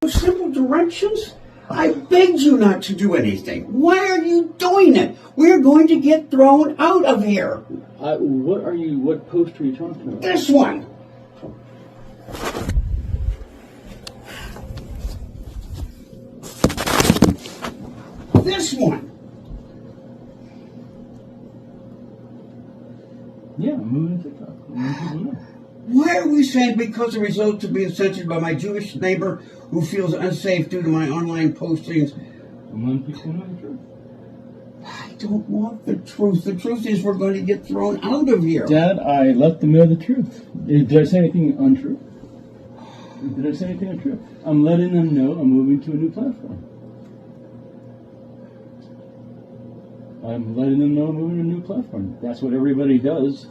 Simple directions? I begged you not to do anything. Why are you doing it? We're going to get thrown out of here. What post are you talking about? This one. This one. Yeah, I'm moving to TikTok. Why are we saying because the result of being censored by my Jewish neighbor who feels unsafe due to my online postings? I don't want the truth. The truth is we're going to get thrown out of here. Dad, I let them know the truth. Did I say anything untrue? Did I say anything untrue? I'm letting them know I'm moving to a new platform. I'm letting them know I'm moving to a new platform. That's what everybody does.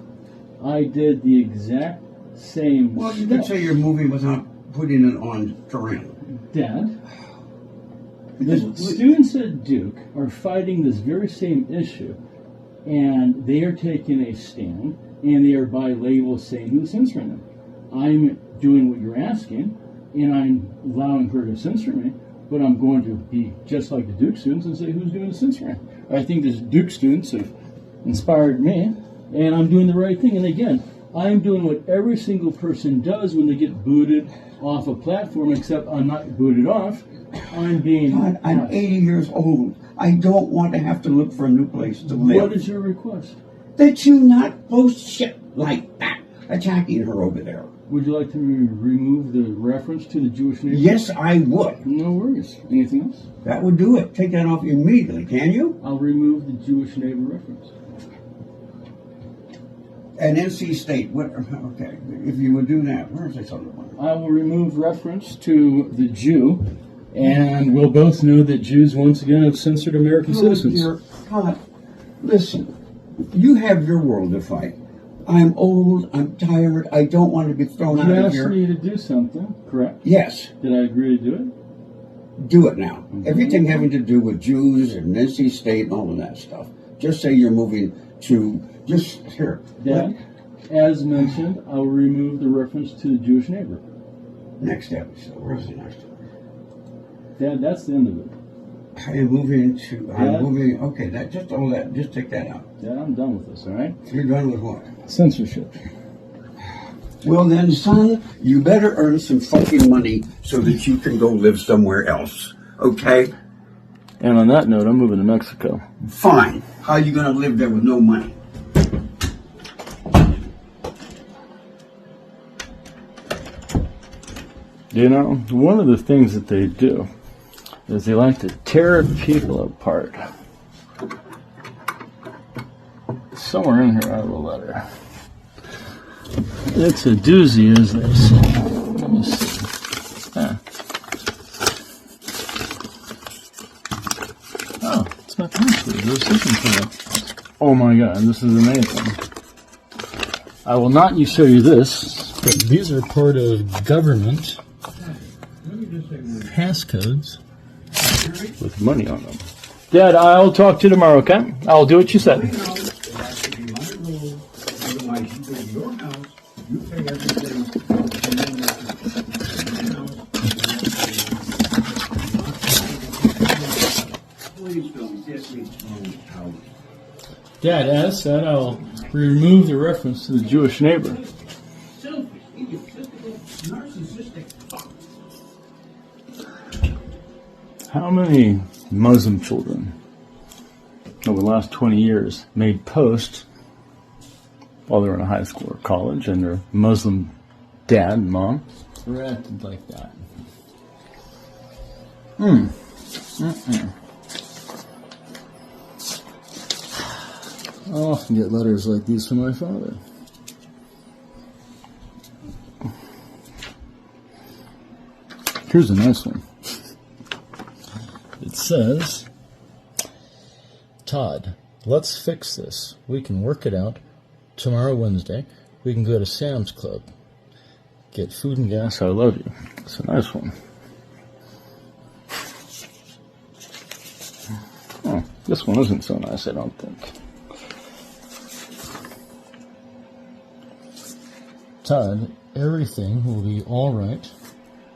I did the exact same Well, you did say you're moving without putting it on Corinne. Dad, the students at Duke are fighting this very same issue, and they are taking a stand, and they are by label saying who's censoring them. I'm doing what you're asking, and I'm allowing her to censor me, but I'm going to be just like the Duke students and say who's doing the censoring. I think the Duke students have inspired me, and I'm doing the right thing. And again, I'm doing what every single person does when they get booted off a platform, except I'm not booted off. I'm being... God, I'm 80 years old. I don't want to have to look for a new place to live. What is your request? That you not post shit like that, attacking her over there. Would you like to remove the reference to the Jewish neighbor? Yes, I would. No worries. Anything else? That would do it. Take that off immediately, can you? I'll remove the Jewish neighbor reference. And NC State, what? Okay, if you would do that, where's this other one? I will remove reference to the Jew, and we'll both know that Jews once again have censored American citizens. Dear God, listen, you have your world to fight. I'm old, I'm tired, I don't want to be thrown out of here. You asked me to do something, correct? Yes. Did I agree to do it? Do it now. Everything having to do with Jews and NC State and all of that stuff. Just say you're moving to, just here. Dad, as mentioned, I will remove the reference to the Jewish neighbor. Next episode. Where's the next one? Dad, that's the end of it. I'm moving, okay, that, just all that, just take that out. Dad, I'm done with this, all right? You're done with what? Censorship. Well then, son, you better earn some fucking money so that you can go live somewhere else, okay? And on that note, I'm moving to Mexico. Fine. How are you going to live there with no money? You know, one of the things that they do is they like to tear people apart. Somewhere in here I have a letter. It's a doozy, as they say. Let me see. Oh, it's my password. I was looking for it. Oh my God, this is amazing. I will not show you this, but these are part of government passcodes with money on them. Dad, I'll talk to you tomorrow, okay? I'll do what you said. Dad, as said, I'll remove the reference to the Jewish neighbor. How many Muslim children over the last 20 years made posts while they were in high school or college and their Muslim dad and mom reacted like that? I often get letters like these from my father. Here's a nice one. It says, Todd, let's fix this. We can work it out. Tomorrow, Wednesday, we can go to Sam's Club. Get food and gas. I love you. It's a nice one. Oh, this one isn't so nice, I don't think. Todd, everything will be all right.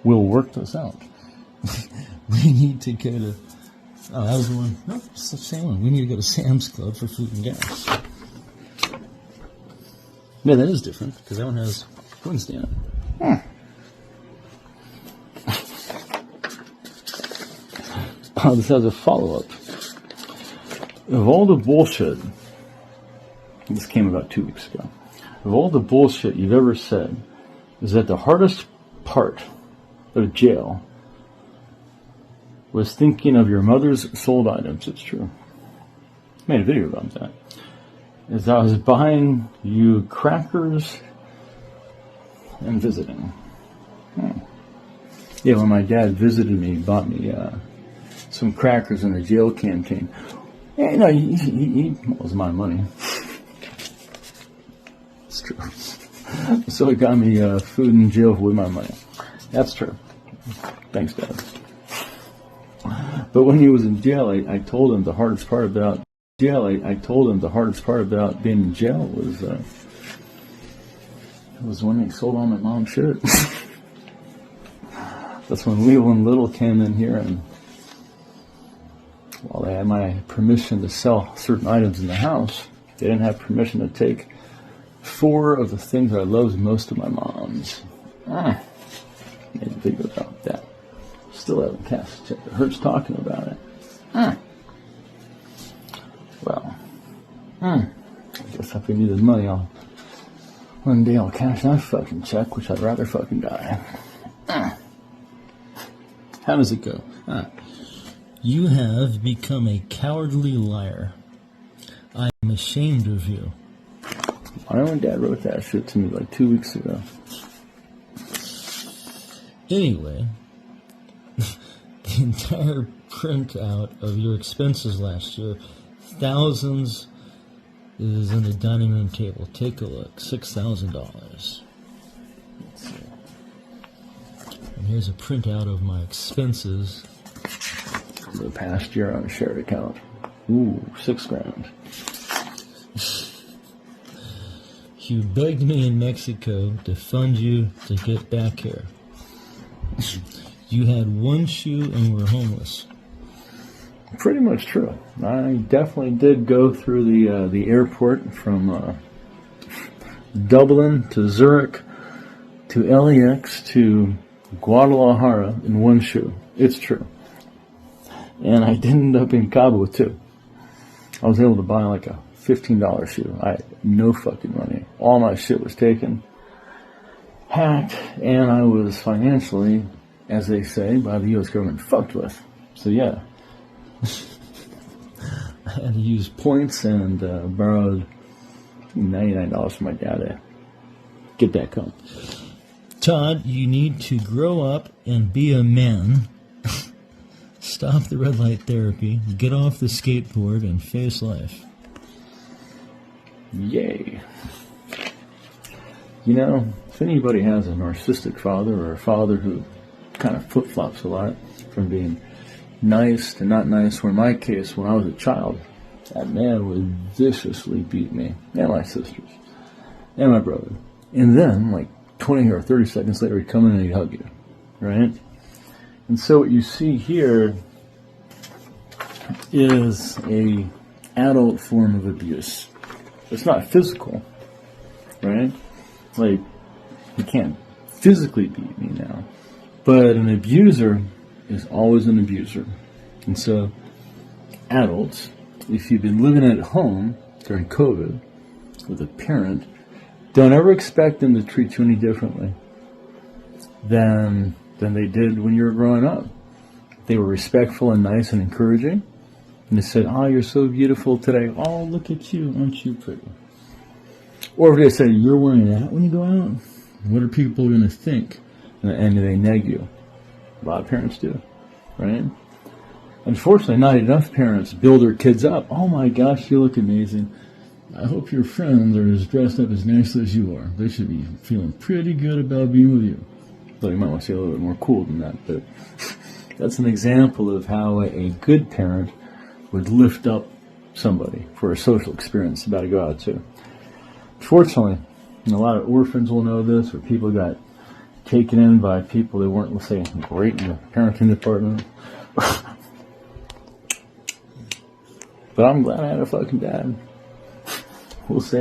We'll work this out. We need to go to... Oh, that was the one. No, it's the same one. We need to go to Sam's Club for food and gas. Yeah, that is different, because that one has Wednesday on it. Oh, this has a follow-up. Of all the bullshit, this came about 2 weeks ago, of all the bullshit you've ever said, is that the hardest part of jail was thinking of your mother's sold items. It's true. I made a video about that. As I was buying you crackers and visiting. Yeah, when my dad visited me, he bought me some crackers in the jail canteen. Yeah, no, he was my money. It's true. So he got me food in jail with my money. That's true. Thanks, Dad. But when he was in jail, I told him the hardest part about being in jail was when he sold all my mom's shit. That's when Leland Little came in here, and while they had my permission to sell certain items in the house, they didn't have permission to take 4 of the things I loved most of my mom's. Made a video about that. Still haven't cast a check. It hurts talking about it. Well, I guess if we needed money, one day I'll cash that fucking check, which I'd rather fucking die. How does it go? You have become a cowardly liar. I am ashamed of you. I know when Dad wrote that shit to me like 2 weeks ago. Anyway, the entire printout of your expenses last year, thousands, is in the dining room table. Take a look. $6,000. Let's see. And here's a printout of my expenses for the past year on a shared account. Ooh, $6,000. You begged me in Mexico to fund you to get back here. You had one shoe and were homeless. Pretty much true. I definitely did go through the airport from Dublin to Zurich to LAX to Guadalajara in one shoe. It's true. And I did end up in Cabo with 2. I was able to buy like a $15 shoe. I had no fucking money. All my shit was taken, hacked, and I was financially, as they say, by the U.S. government, fucked with. So yeah. I had to use points and borrowed $99 from my dad to get back home. Todd, you need to grow up and be a man. Stop the red light therapy, get off the skateboard, and face life. Yay. You know, if anybody has a narcissistic father or a father who kind of flip-flops a lot from being nice to not nice, or in my case, when I was a child, that man would viciously beat me and my sisters and my brother. And then, like 20 or 30 seconds later, he'd come in and he'd hug you, right? And so what you see here is a adult form of abuse. It's not physical, right? Like, he can't physically beat me now. But an abuser is always an abuser. And so, adults, if you've been living at home during COVID with a parent, don't ever expect them to treat you any differently than they did when you were growing up. They were respectful and nice and encouraging. And they said, "Oh, you're so beautiful today. Oh, look at you. Aren't you pretty?" Or if they say, "You're wearing that when you go out? What are people going to think?" And they neg you. A lot of parents do, right? Unfortunately, not enough parents build their kids up. "Oh my gosh, you look amazing. I hope your friends are as dressed up as nicely as you are. They should be feeling pretty good about being with you." Though you might want to say a little bit more cool than that, but that's an example of how a good parent would lift up somebody for a social experience about to go out to. Fortunately, and a lot of orphans will know this, or people got taken in by people that weren't, let's say, great in the parenting department. But I'm glad I had a fucking dad. We'll say.